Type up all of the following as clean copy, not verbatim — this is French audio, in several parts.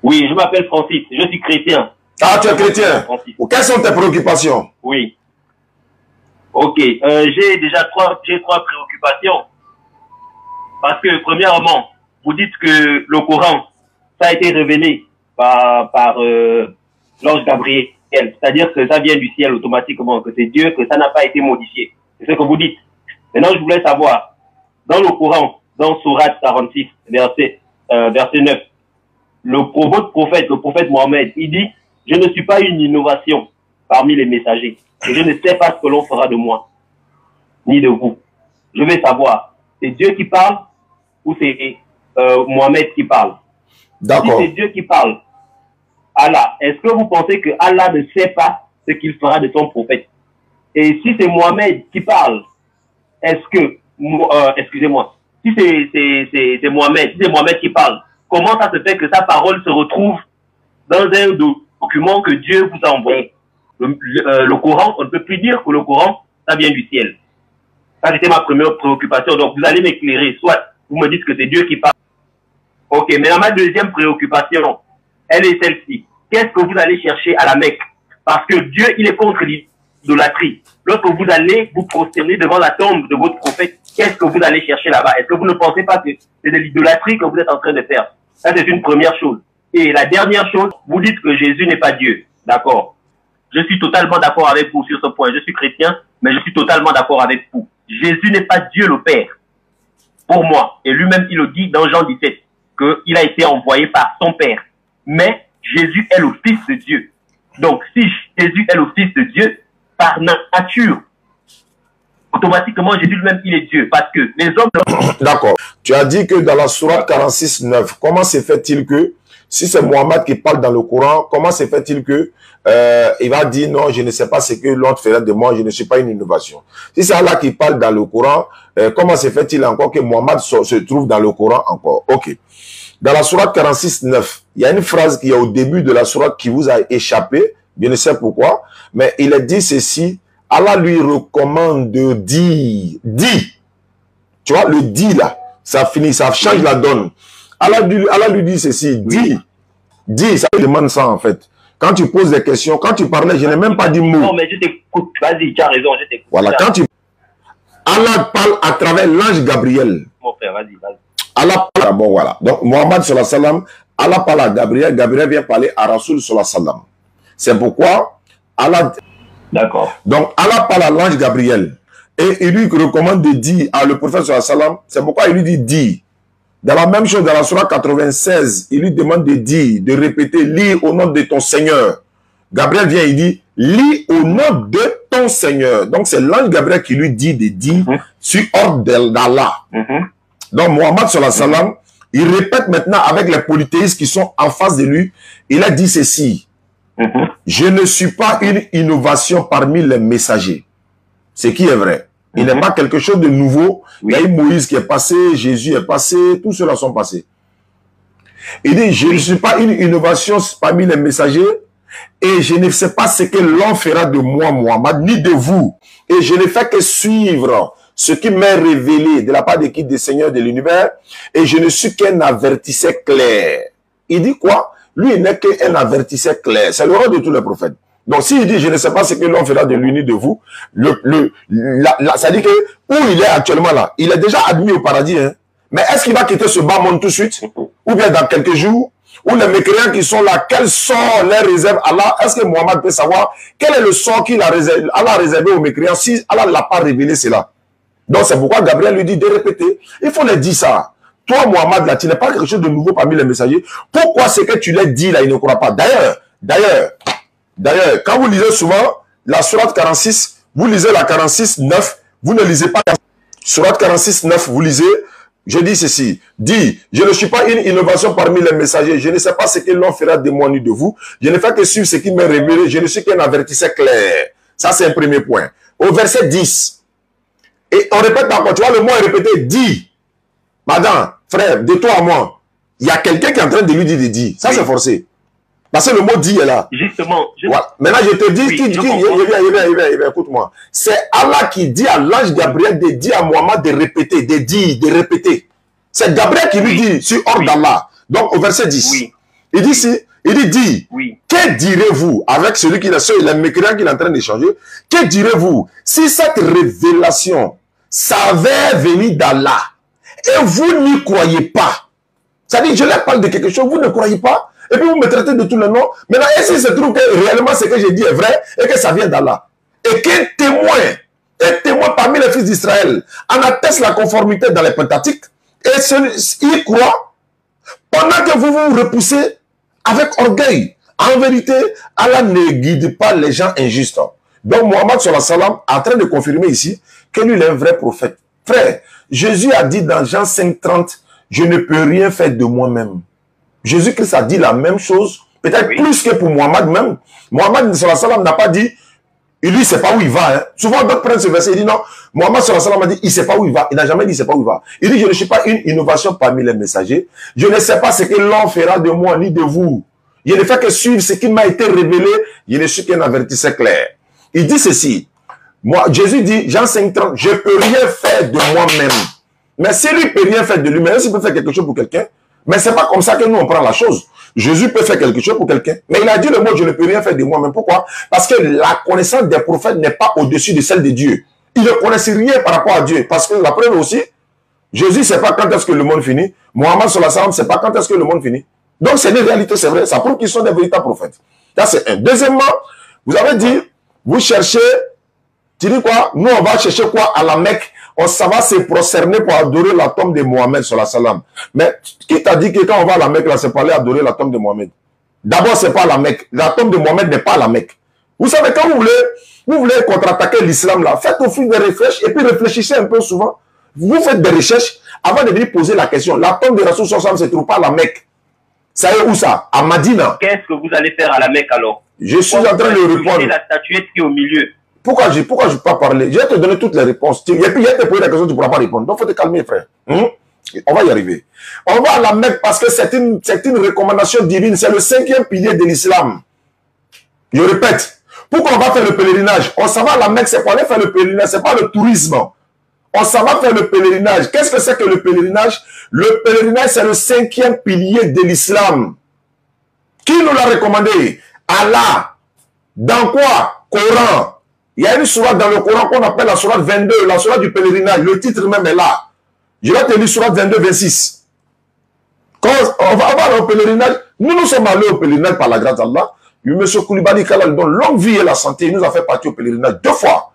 Oui, je m'appelle Francis, je suis chrétien. Ah, tu es chrétien. Quelles sont tes préoccupations? Oui. Ok, j'ai trois préoccupations. Parce que, premièrement, vous dites que le Coran, ça a été révélé par l'ange Gabriel. C'est-à-dire que ça vient du ciel automatiquement, que c'est Dieu, que ça n'a pas été modifié. C'est ce que vous dites. Maintenant, je voulais savoir, dans le Coran, dans Sourate 46, verset 9, votre prophète, le prophète Mohammed, il dit, je ne suis pas une innovation parmi les messagers. Et je ne sais pas ce que l'on fera de moi, ni de vous. Je veux savoir, c'est Dieu qui parle ou c'est Mohammed qui parle? D'accord. Si c'est Dieu qui parle, Allah, est-ce que vous pensez que Allah ne sait pas ce qu'il fera de son prophète? Et si c'est Mohammed qui parle, est-ce que, excusez-moi, si c'est Mohammed qui parle, comment ça se fait que sa parole se retrouve dans un document que Dieu vous a envoyé? Le Coran, on ne peut plus dire que le Coran, ça vient du ciel. Ça, c'était ma première préoccupation. Donc, vous allez m'éclairer. Soit vous me dites que c'est Dieu qui parle. Ok, mais ma deuxième préoccupation, elle est celle-ci. Qu'est-ce que vous allez chercher à la Mecque? Parce que Dieu, il est contre l'idolâtrie. Lorsque vous allez vous prosterner devant la tombe de votre prophète, qu'est-ce que vous allez chercher là-bas? Est-ce que vous ne pensez pas que c'est de l'idolâtrie que vous êtes en train de faire? Ça, c'est une première chose. Et la dernière chose, vous dites que Jésus n'est pas Dieu. D'accord. Je suis totalement d'accord avec vous sur ce point. Je suis chrétien, mais je suis totalement d'accord avec vous. Jésus n'est pas Dieu le Père. Pour moi. Et lui-même, il le dit dans Jean 17, qu'il a été envoyé par son Père. Mais Jésus est le Fils de Dieu. Donc, si Jésus est le Fils de Dieu, par nature, automatiquement, Jésus lui-même, il est Dieu. Parce que les hommes... D'accord. Tu as dit que dans la sourate 46, 9, comment se fait-il que, si c'est Mohammed qui parle dans le Coran, comment se fait-il que il va dire non, je ne sais pas ce que l'autre ferait de moi, je ne suis pas une innovation. Si c'est Allah qui parle dans le Coran, comment se fait-il encore que Mohammed se trouve dans le Coran encore? Ok. Dans la sourate 46, 9, il y a une phrase qui est au début de la sourate qui vous a échappé, je ne sais pourquoi, mais il est dit ceci, Allah lui recommande de dire, dit. Tu vois, le dit là, ça finit, ça change la donne. Allah lui dit ceci, dit, dit, ça demande ça en fait. Quand tu poses des questions, quand tu parlais, je n'ai même pas dit mot. Non, mais je t'écoute, vas-y, tu as raison, je t'écoute. Voilà, quand tu... Allah parle à travers l'ange Gabriel. Mon frère, vas-y, vas-y. Allah parle, bon voilà. Donc, Mohammed sallallahu alayhi wa sallam, Allah parle à Gabriel, Gabriel vient parler à Rasoul sallallahu alayhi wa sallam. C'est pourquoi Allah... D'accord. Donc, Allah parle à l'ange Gabriel. Et il lui recommande de dire à le prophète sallallahu alayhi wa sallam, c'est pourquoi il lui dit dis. Dans la même chose, dans la sourate 96, il lui demande de dire, de répéter, lis au nom de ton Seigneur. Gabriel vient, il dit, lis au nom de ton Seigneur. Donc, c'est l'ange Gabriel qui lui dit de dire sur ordre d'Allah. Donc, Mohammed sallallahu alayhi wa sallam, il répète maintenant avec les polythéistes qui sont en face de lui, il a dit ceci. Je ne suis pas une innovation parmi les messagers. Ce qui est vrai. Il n'est pas quelque chose de nouveau. Il y a eu Moïse qui est passé, Jésus est passé, tous ceux-là sont passés. Il dit, je ne suis pas une innovation parmi les messagers et je ne sais pas ce que l'on fera de moi, Mohammed, ni de vous. Et je ne fais que suivre ce qui m'est révélé de la part de qui, des seigneurs de l'univers, et je ne suis qu'un avertisseur clair. Il dit quoi? Lui, il n'est qu'un avertisseur clair. C'est le rôle de tous les prophètes. Donc, s'il dit, je ne sais pas ce que l'on fera de lui ni de vous, ça dit que, où il est actuellement là, il est déjà admis au paradis, hein. Mais est-ce qu'il va quitter ce bas monde tout de suite? Ou bien dans quelques jours? Ou les mécréants qui sont là, quel sort les réserve Allah? Est-ce que Mohammed peut savoir quel est le sort qu'il a réservé, Allah a réservé aux mécréants si Allah ne l'a pas révélé cela? Donc, c'est pourquoi Gabriel lui dit de répéter. Il faut leur dire ça. Toi, Mohammed, là, tu n'es pas quelque chose de nouveau parmi les messagers. Pourquoi ce que tu leur dis là, il ne croit pas? D'ailleurs, quand vous lisez souvent la sourate 46, vous lisez la 46, 9, vous ne lisez pas la sourate 46, 9, vous lisez, je dis ceci, dis, je ne suis pas une innovation parmi les messagers, je ne sais pas ce que l'on fera de moi ni de vous, je ne fais que suivre ce qui m'est révélé, je ne suis qu'un avertisseur clair. Ça, c'est un premier point. Au verset 10, et on répète encore, tu vois, le mot est répété, dis, madame, frère, de toi à moi, il y a quelqu'un qui est en train de lui dire de dire, ça c'est forcé. Parce que le mot dit est là. Justement. Voilà. Maintenant, je te dis, écoute-moi. C'est Allah qui dit à l'ange Gabriel de dire à Mohammed de répéter, de dire, de répéter. C'est Gabriel qui lui dit sur ordre d'Allah. Donc, au verset 10, Il dit si, il dit, Oui. que direz-vous avec celui qui est le mécréant qu'il est en train d'échanger? Que direz-vous si cette révélation s'avère venir d'Allah et vous n'y croyez pas? C'est-à-dire, je leur parle de quelque chose, vous ne croyez pas, et puis vous me traitez de tous les noms. Maintenant, est-ce qu'il se trouve que réellement ce que j'ai dit est vrai et que ça vient d'Allah? Et qu'un témoin parmi les fils d'Israël en atteste la conformité dans les Pentateuques, et il croit, pendant que vous vous repoussez avec orgueil. En vérité, Allah ne guide pas les gens injustes. Donc, Mohammed sallallahu alayhi wa sallam est en train de confirmer ici que lui, il est un vrai prophète. Frère, Jésus a dit dans Jean 5,30, je ne peux rien faire de moi-même. Jésus-Christ a dit la même chose, peut-être plus que pour Mohammed même. Mohammed sallallahu alayhi wa sallam n'a pas dit, il lui, il ne sait pas où il va. Hein. Souvent, d'autres prennent ce verset, il dit non, Mohammed sallallahu alayhi wa sallam a dit, il ne sait pas où il va. Il n'a jamais dit, il ne sait pas où il va. Il dit, je ne suis pas une innovation parmi les messagers. Je ne sais pas ce que l'on fera de moi ni de vous. Je ne fais que suivre ce qui m'a été révélé. Je ne suis qu'un avertisseur clair. Il dit ceci. Moi, Jésus dit, Jean 5,30, je ne peux rien faire de moi-même. Mais si lui ne peut rien faire de lui-même, s'il peut faire quelque chose pour quelqu'un, mais ce n'est pas comme ça que nous on prend la chose. Jésus peut faire quelque chose pour quelqu'un. Mais il a dit le mot, je ne peux rien faire de moi-même. Pourquoi? Parce que la connaissance des prophètes n'est pas au-dessus de celle de Dieu. Ils ne connaissent rien par rapport à Dieu. Parce que la preuve aussi, Jésus ne sait pas quand est-ce que le monde finit. Mohammed sallallahu alayhi wa sallam ne sait pas quand est-ce que le monde finit. Donc c'est une réalité, c'est vrai. Ça prouve qu'ils sont des véritables prophètes. Ça c'est un. Deuxièmement, vous avez dit, vous cherchez, tu dis quoi? Nous on va chercher quoi à la Mecque? On s'en va se prosterner pour adorer la tombe de Mohammed sallallahu alayhi wa sallam. Mais qui t'a dit que quand on va à la Mecque, là, c'est pour aller adorer la tombe de Mohammed? D'abord, c'est pas à la Mecque. La tombe de Mohammed n'est pas à la Mecque. Vous savez, quand vous voulez contre-attaquer l'islam là, faites au fil des recherches et puis réfléchissez un peu souvent. Vous faites des recherches avant de venir poser la question. La tombe de Rasoul sallallahu alayhi wa sallam ne se trouve pas à la Mecque. Ça est où ça? À Madina. Qu'est-ce que vous allez faire à la Mecque alors? Je suis en train de répondre. La statuette qui est au milieu. Pourquoi je ne peux pas parler? Je vais te donner toutes les réponses. Et puis, je vais te poser la question, tu ne pourras pas répondre. Donc, il faut te calmer, frère. On va y arriver. On va à la Mecque parce que c'est une recommandation divine. C'est le 5e pilier de l'islam. Je répète. Pourquoi on va faire le pèlerinage? On s'en va à la Mecque, c'est pour aller faire le pèlerinage. Ce n'est pas le tourisme. On s'en va faire le pèlerinage. Qu'est-ce que c'est que le pèlerinage? Le pèlerinage, c'est le 5e pilier de l'islam. Qui nous l'a recommandé? Allah. Dans quoi? Coran. Il y a une sourate dans le Coran qu'on appelle la sourate 22, la sourate du pèlerinage. Le titre même est là. Je vais te lire sourate 22, 26. Quand on va aller au pèlerinage, nous sommes allés au pèlerinage par la grâce d'Allah. M. Koulibaly, qu'Allah lui donne longue vie et la santé, il nous a fait partir au pèlerinage 2 fois.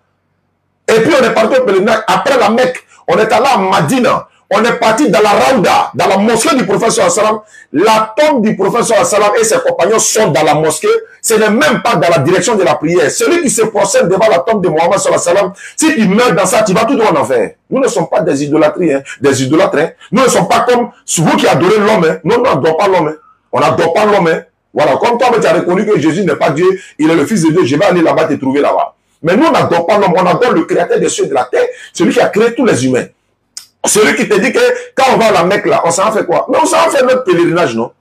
Et puis on est parti au pèlerinage après la Mecque. On est allé à Madina. On est parti dans la Raouda, dans la mosquée du prophète sallallahu alayhi wa sallam. La tombe du prophète sallallahu alayhi wa sallam et ses compagnons sont dans la mosquée. Ce n'est même pas dans la direction de la prière. Celui qui se procède devant la tombe de Mohammed sallallahu alayhi wa sallam, s'il meurt dans ça, tu vas tout droit en enfer. Nous ne sommes pas des idolâtries, hein, des idolâtres. Hein. Nous ne sommes pas comme vous qui adorez l'homme. Hein. Nous n'adorons pas l'homme. Hein. On n'adore pas l'homme. Hein. Voilà, comme toi, tu as reconnu que Jésus n'est pas Dieu, il est le Fils de Dieu. Je vais aller là-bas te trouver là-bas. Mais nous, on n'adore pas l'homme, on adore le créateur des cieux et de la terre, celui qui a créé tous les humains. Celui qui te dit que quand on va à la Mecque là, on s'en fait quoi? Mais on s'en fait notre pèlerinage, non?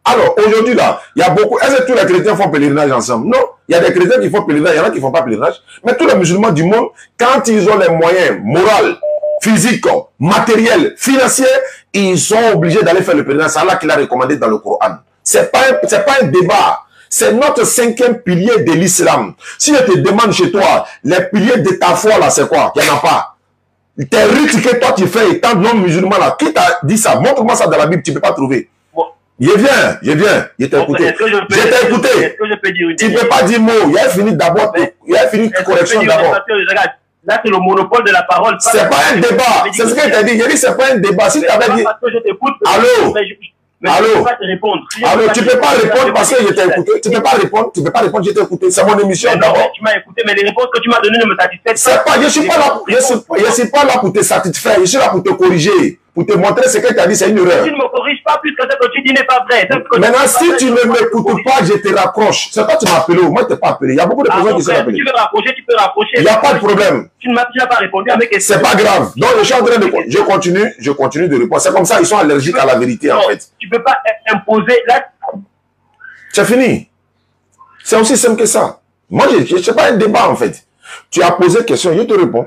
Alors, aujourd'hui là, il y a beaucoup, est-ce que tous les chrétiens font pèlerinage ensemble? Non, il y a des chrétiens qui font pèlerinage, il y en a qui ne font pas pèlerinage. Mais tous les musulmans du monde, quand ils ont les moyens moraux, physiques, matériels, financiers, ils sont obligés d'aller faire le pèlerinage. C'est Allah qui l'a recommandé dans le Coran. C'est pas un débat. C'est notre 5e pilier de l'islam. Si je te demande chez toi, les piliers de ta foi là, c'est quoi? Il n'y en a pas. Tes rites que toi tu fais étant non musulman là, qui t'a dit ça? Montre-moi ça dans la Bible, tu ne peux pas trouver. Bon. Je t'ai écouté. Je t'ai écouté. Tu ne peux pas dire mot. Il a fini d'abord. Il a fini correction d'abord. Là, c'est le monopole de la parole. C'est pas un débat. C'est ce que tu as dit. J'ai dit, c'est pas un débat. Si tu avais dit. Allô? Allô? Allô, tu ne peux pas répondre parce que je t'ai écouté. Tu ne peux pas répondre. Tu ne peux pas répondre, je t'ai écouté. C'est mon émission d'abord. Tu m'as écouté, mais les réponses que tu m'as données ne me satisfont pas. Je ne suis pas là pour te satisfaire. Je suis là pour te corriger. Pour te montrer ce que tu as dit, c'est une erreur. Tu ne me corriges pas puisque ce que tu dis n'est pas vrai. Maintenant, si tu ne m'écoutes pas, je te raccroche. C'est toi qui m'as appelé. Moi, je ne t'ai pas appelé. Il y a beaucoup de personnes qui sont appelées. Si tu veux raccrocher, tu peux raccrocher. Il n'y a pas de problème. Tu ne m'as pas répondu à mes questions. C'est pas grave. Donc, je suis en train de... Je continue de répondre. C'est comme ça, ils sont allergiques à la vérité, en fait. Tu ne peux pas imposer... C'est fini. C'est aussi simple que ça. Moi, je ne sais pas un débat, en fait. Tu as posé question, je te réponds.